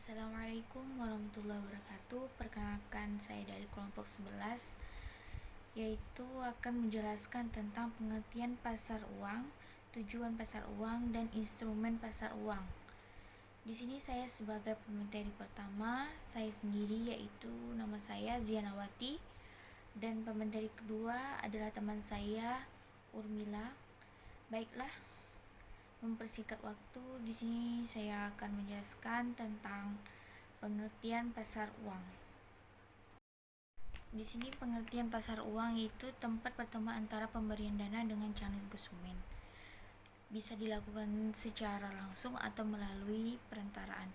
Assalamualaikum warahmatullahi wabarakatuh. Perkenalkan, saya dari kelompok 11, yaitu akan menjelaskan tentang pengertian pasar uang, tujuan pasar uang, dan instrumen pasar uang. Di sini saya sebagai pemateri pertama, saya sendiri, yaitu nama saya Zianawati, dan pemateri kedua adalah teman saya Urmila. Baiklah, mempersingkat waktu, di sini saya akan menjelaskan tentang pengertian pasar uang. Di sini pengertian pasar uang itu tempat pertemuan antara pemberian dana dengan calon konsumen. Bisa dilakukan secara langsung atau melalui perantaraan.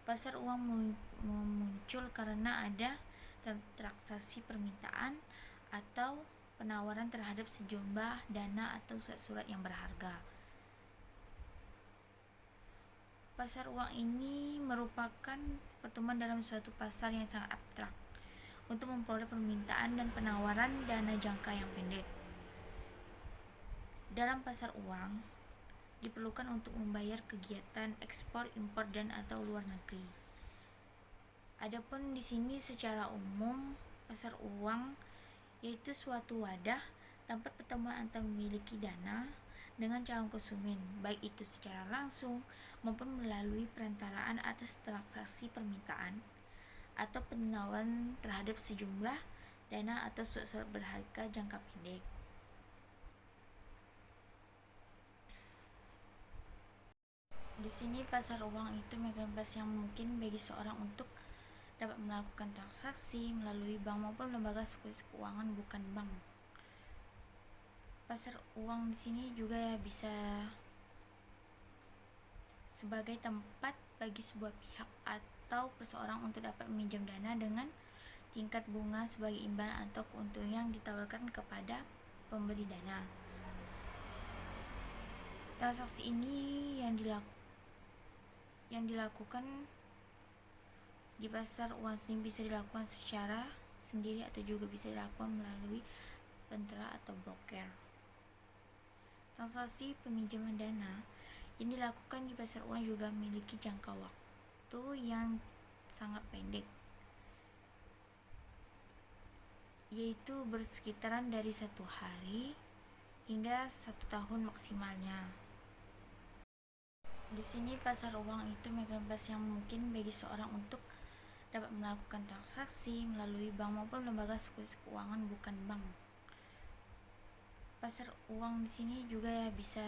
Pasar uang muncul karena ada transaksi permintaan atau penawaran terhadap sejumlah dana atau surat yang berharga. Pasar uang ini merupakan pertemuan dalam suatu pasar yang sangat abstrak untuk memperoleh permintaan dan penawaran dana jangka yang pendek. Dalam pasar uang diperlukan untuk membayar kegiatan ekspor, impor, dan atau luar negeri. Adapun di sini secara umum, pasar uang yaitu suatu wadah tempat pertemuan antara memiliki dana dengan calon konsumen, baik itu secara langsung maupun melalui perantaraan atas transaksi permintaan atau penawaran terhadap sejumlah dana atau surat berharga jangka pendek. Di sini pasar uang itu mekanisme yang mungkin bagi seorang untuk dapat melakukan transaksi melalui bank maupun lembaga sekuritas keuangan bukan bank. Pasar uang di sini juga bisa sebagai tempat bagi sebuah pihak atau perseorang untuk dapat meminjam dana dengan tingkat bunga sebagai imbalan atau keuntungan yang ditawarkan kepada pemberi dana. Transaksi ini yang dilakukan di pasar uang ini bisa dilakukan secara sendiri atau juga bisa dilakukan melalui penterah atau broker. Transaksi peminjaman dana yang dilakukan di pasar uang juga memiliki jangka waktu yang sangat pendek, yaitu bersekitaran dari 1 hari hingga 1 tahun maksimalnya. Di sini pasar uang itu mekanisme yang mungkin bagi seorang untuk dapat melakukan transaksi melalui bank maupun lembaga sekuritas keuangan bukan bank. Pasar uang di sini juga bisa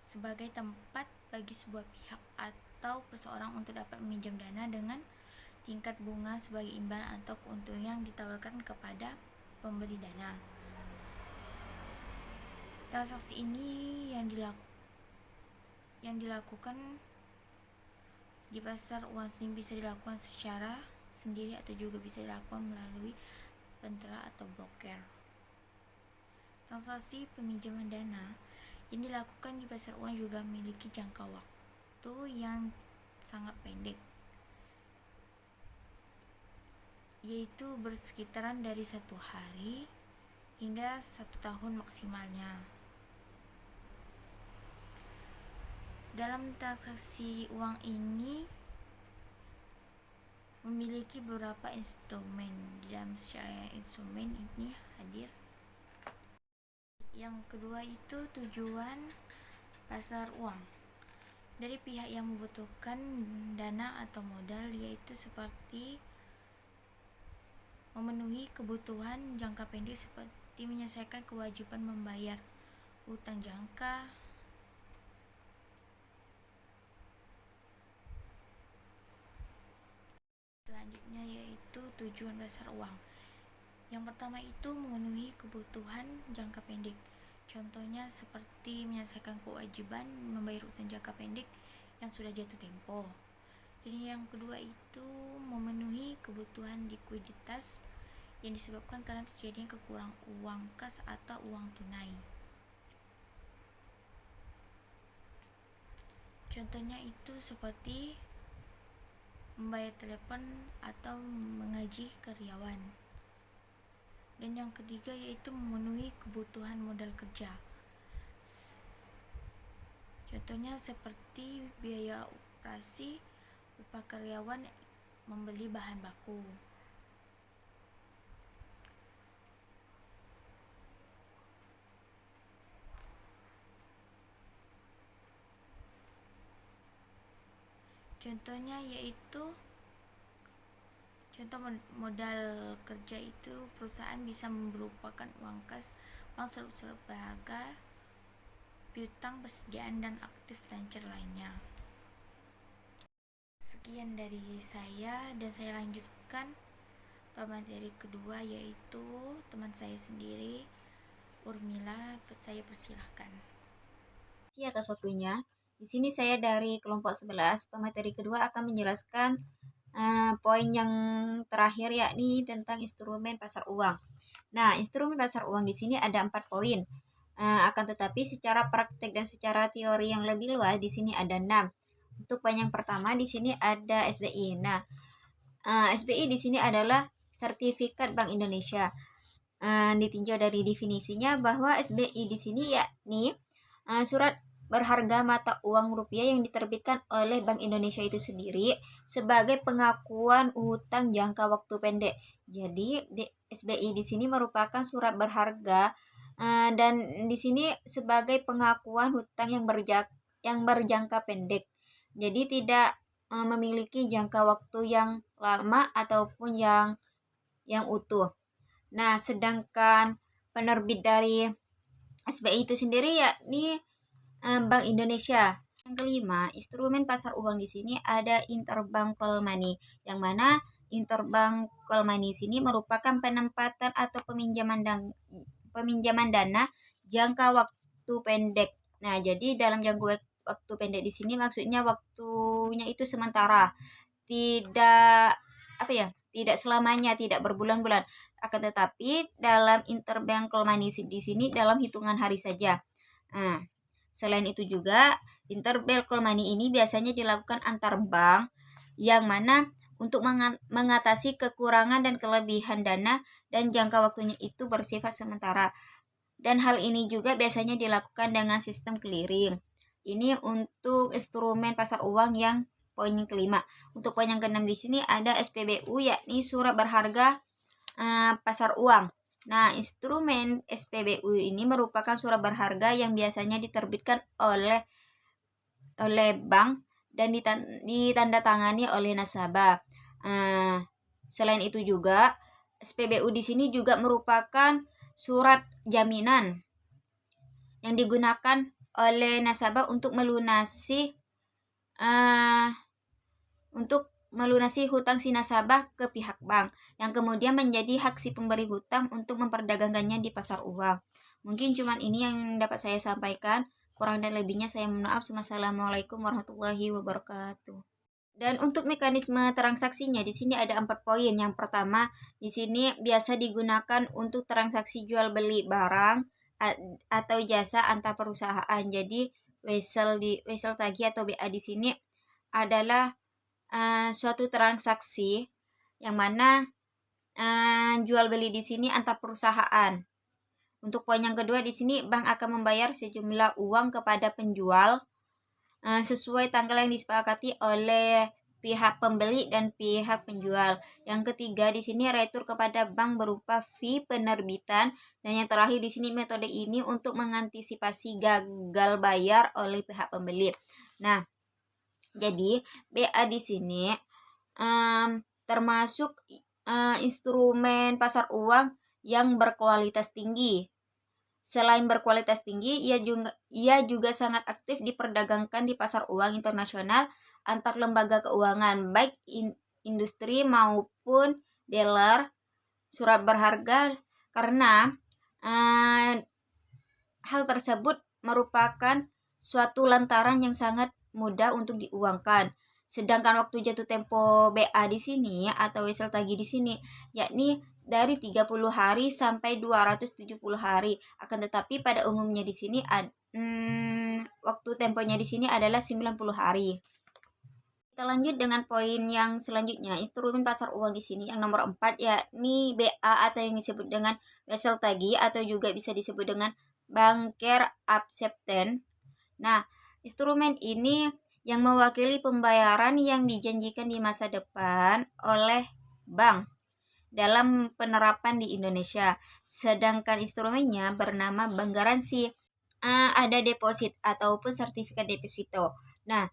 sebagai tempat bagi sebuah pihak atau perseorang untuk dapat meminjam dana dengan tingkat bunga sebagai imbalan atau keuntungan yang ditawarkan kepada pemberi dana. Transaksi ini yang dilakukan di pasar uang ini bisa dilakukan secara sendiri atau juga bisa dilakukan melalui penterah atau broker. Transaksi peminjaman dana yang dilakukan di pasar uang juga memiliki jangka waktu yang sangat pendek, yaitu bersekitaran dari 1 hari hingga 1 tahun maksimalnya. Dalam transaksi uang ini memiliki beberapa instrumen. Di dalam secara instrumen ini hadir. Yang kedua itu tujuan pasar uang. Dari pihak yang membutuhkan dana atau modal, yaitu seperti memenuhi kebutuhan jangka pendek seperti menyelesaikan kewajiban membayar utang jangka, selanjutnya yaitu tujuan pasar uang. Yang pertama itu memenuhi kebutuhan jangka pendek. Contohnya seperti menyelesaikan kewajiban membayar utang jangka pendek yang sudah jatuh tempo. Dan yang kedua itu memenuhi kebutuhan likuiditas yang disebabkan karena terjadinya kekurangan uang kas atau uang tunai. Contohnya itu seperti membayar telepon atau mengaji karyawan. Dan yang ketiga yaitu memenuhi kebutuhan modal kerja. Contohnya seperti biaya operasi, upah karyawan membeli bahan baku. Contohnya yaitu contoh modal kerja itu perusahaan bisa merupakan uang kas, uang surat berharga, piutang, persediaan dan aktif lancar lainnya. Sekian dari saya dan saya lanjutkan materi kedua yaitu teman saya sendiri Urmila. Saya persilahkan. Atas waktunya. Di sini saya dari kelompok 11, pemateri kedua akan menjelaskan poin yang terakhir yakni tentang instrumen pasar uang. Nah, instrumen pasar uang di sini ada 4 poin. Akan tetapi secara praktek dan secara teori yang lebih luas di sini ada 6. Untuk poin yang pertama di sini ada SBI. Nah, SBI di sini adalah sertifikat Bank Indonesia. Ditinjau dari definisinya bahwa SBI di sini yakni surat berharga mata uang rupiah yang diterbitkan oleh Bank Indonesia itu sendiri sebagai pengakuan utang jangka waktu pendek. Jadi SBI di sini merupakan surat berharga dan di sini sebagai pengakuan hutang yang berjangka pendek. Jadi tidak memiliki jangka waktu yang lama ataupun yang utuh. Nah, sedangkan penerbit dari SBI itu sendiri yakni Bank Indonesia. Yang kelima, instrumen pasar uang di sini ada interbank call money, yang mana interbank call money sini merupakan penempatan atau peminjaman dana jangka waktu pendek. Nah, jadi dalam jangka waktu pendek di sini maksudnya waktunya itu sementara, tidak tidak selamanya, tidak berbulan-bulan. Akan tetapi dalam interbank call money di sini dalam hitungan hari saja. Selain itu juga, interbank call money ini biasanya dilakukan antar bank yang mana untuk mengatasi kekurangan dan kelebihan dana dan jangka waktunya itu bersifat sementara. Dan hal ini juga biasanya dilakukan dengan sistem clearing. Ini untuk instrumen pasar uang yang poin yang kelima. Untuk poin yang keenam di sini ada SPBU yakni surat berharga pasar uang. Nah, instrumen SPBU ini merupakan surat berharga yang biasanya diterbitkan oleh bank dan ditandatangani oleh nasabah. Selain itu juga SPBU di sini juga merupakan surat jaminan yang digunakan oleh nasabah untuk melunasi hutang si nasabah ke pihak bank, yang kemudian menjadi hak si pemberi hutang untuk memperdagangkannya di pasar uang. Mungkin cuma ini yang dapat saya sampaikan. Kurang dan lebihnya saya mohon maaf. Wassalamualaikum warahmatullahi wabarakatuh. Dan untuk mekanisme transaksinya di sini ada 4 poin. Yang pertama, di sini biasa digunakan untuk transaksi jual beli barang atau jasa antar perusahaan. Jadi wesel tagih atau BA di sini adalah suatu transaksi yang mana jual beli di sini antar perusahaan. Untuk poin yang kedua di sini bank akan membayar sejumlah uang kepada penjual sesuai tanggal yang disepakati oleh pihak pembeli dan pihak penjual. Yang ketiga di sini retur kepada bank berupa fee penerbitan, dan yang terakhir di sini metode ini untuk mengantisipasi gagal bayar oleh pihak pembeli. Nah, jadi BA di sini termasuk instrumen pasar uang yang berkualitas tinggi. Selain berkualitas tinggi, ia juga sangat aktif diperdagangkan di pasar uang internasional antar lembaga keuangan, baik industri maupun dealer surat berharga, karena hal tersebut merupakan suatu lantaran yang sangat mudah untuk diuangkan. Sedangkan waktu jatuh tempo BA di sini atau wesel tagih di sini yakni dari 30 hari sampai 270 hari. Akan tetapi pada umumnya di sini waktu temponya di sini adalah 90 hari. Kita lanjut dengan poin yang selanjutnya, instrumen pasar uang di sini yang nomor 4 yakni BA atau yang disebut dengan wesel tagih atau juga bisa disebut dengan banker acceptance. Nah, instrumen ini yang mewakili pembayaran yang dijanjikan di masa depan oleh bank dalam penerapan di Indonesia. Sedangkan instrumennya bernama bank garansi. Ada deposit ataupun sertifikat deposito. Nah,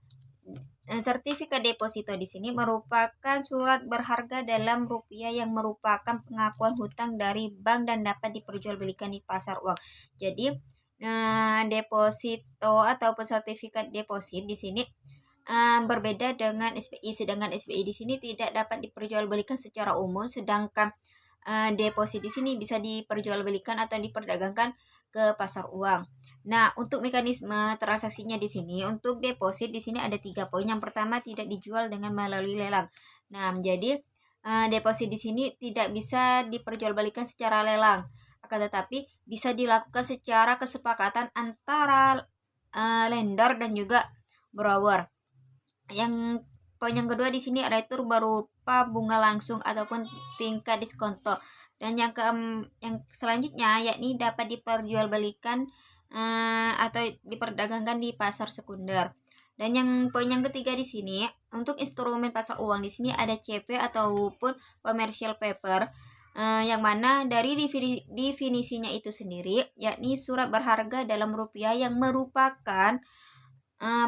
sertifikat deposito di sini merupakan surat berharga dalam rupiah yang merupakan pengakuan hutang dari bank dan dapat diperjualbelikan di pasar uang. Jadi, deposito ataupun sertifikat deposit di sini berbeda dengan SPI, sedangkan SPI di sini tidak dapat diperjualbelikan secara umum, sedangkan deposit di sini bisa diperjualbelikan atau diperdagangkan ke pasar uang. Nah, untuk mekanisme transaksinya di sini, untuk deposit di sini ada 3 poin. Yang pertama, tidak dijual dengan melalui lelang. Nah, jadi deposit di sini tidak bisa diperjualbelikan secara lelang, akan tetapi bisa dilakukan secara kesepakatan antara lender dan juga borrower. Yang poin yang kedua di sini retur berupa bunga langsung ataupun tingkat diskonto. Dan yang selanjutnya yakni dapat diperjualbelikan atau diperdagangkan di pasar sekunder. Dan yang poin yang ketiga di sini untuk instrumen pasar uang di sini ada CP ataupun commercial paper, yang mana dari definisinya itu sendiri yakni surat berharga dalam rupiah yang merupakan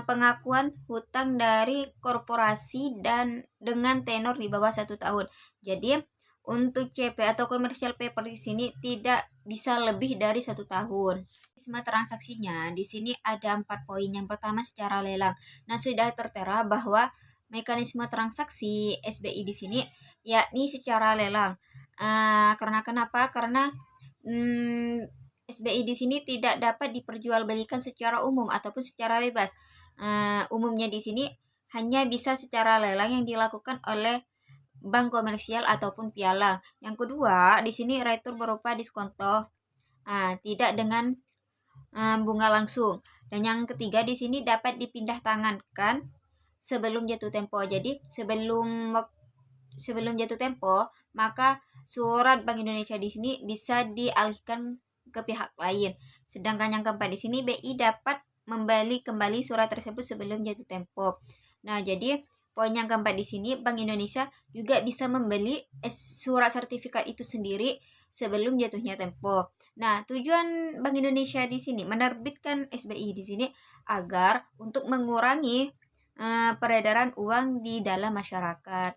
pengakuan hutang dari korporasi dan dengan tenor di bawah 1 tahun. Jadi untuk CP atau commercial paper di sini tidak bisa lebih dari 1 tahun. Mekanisme transaksinya di sini ada 4 poin. Yang pertama secara lelang. Nah, sudah tertera bahwa mekanisme transaksi SBI di sini yakni secara lelang. Karena kenapa? Karena SBI di sini tidak dapat diperjualbelikan secara umum ataupun secara bebas. Umumnya di sini hanya bisa secara lelang yang dilakukan oleh bank komersial ataupun pialang. Yang kedua, di sini retur berupa diskonto, tidak dengan bunga langsung. Dan yang ketiga di sini dapat dipindah tangankan sebelum jatuh tempo. Jadi sebelum jatuh tempo, maka surat Bank Indonesia di sini bisa dialihkan ke pihak lain. Sedangkan yang keempat di sini BI dapat membeli kembali surat tersebut sebelum jatuh tempo. Nah, jadi poin yang keempat di sini Bank Indonesia juga bisa membeli surat sertifikat itu sendiri sebelum jatuhnya tempo. Nah, tujuan Bank Indonesia di sini menerbitkan SBI di sini agar untuk mengurangi peredaran uang di dalam masyarakat.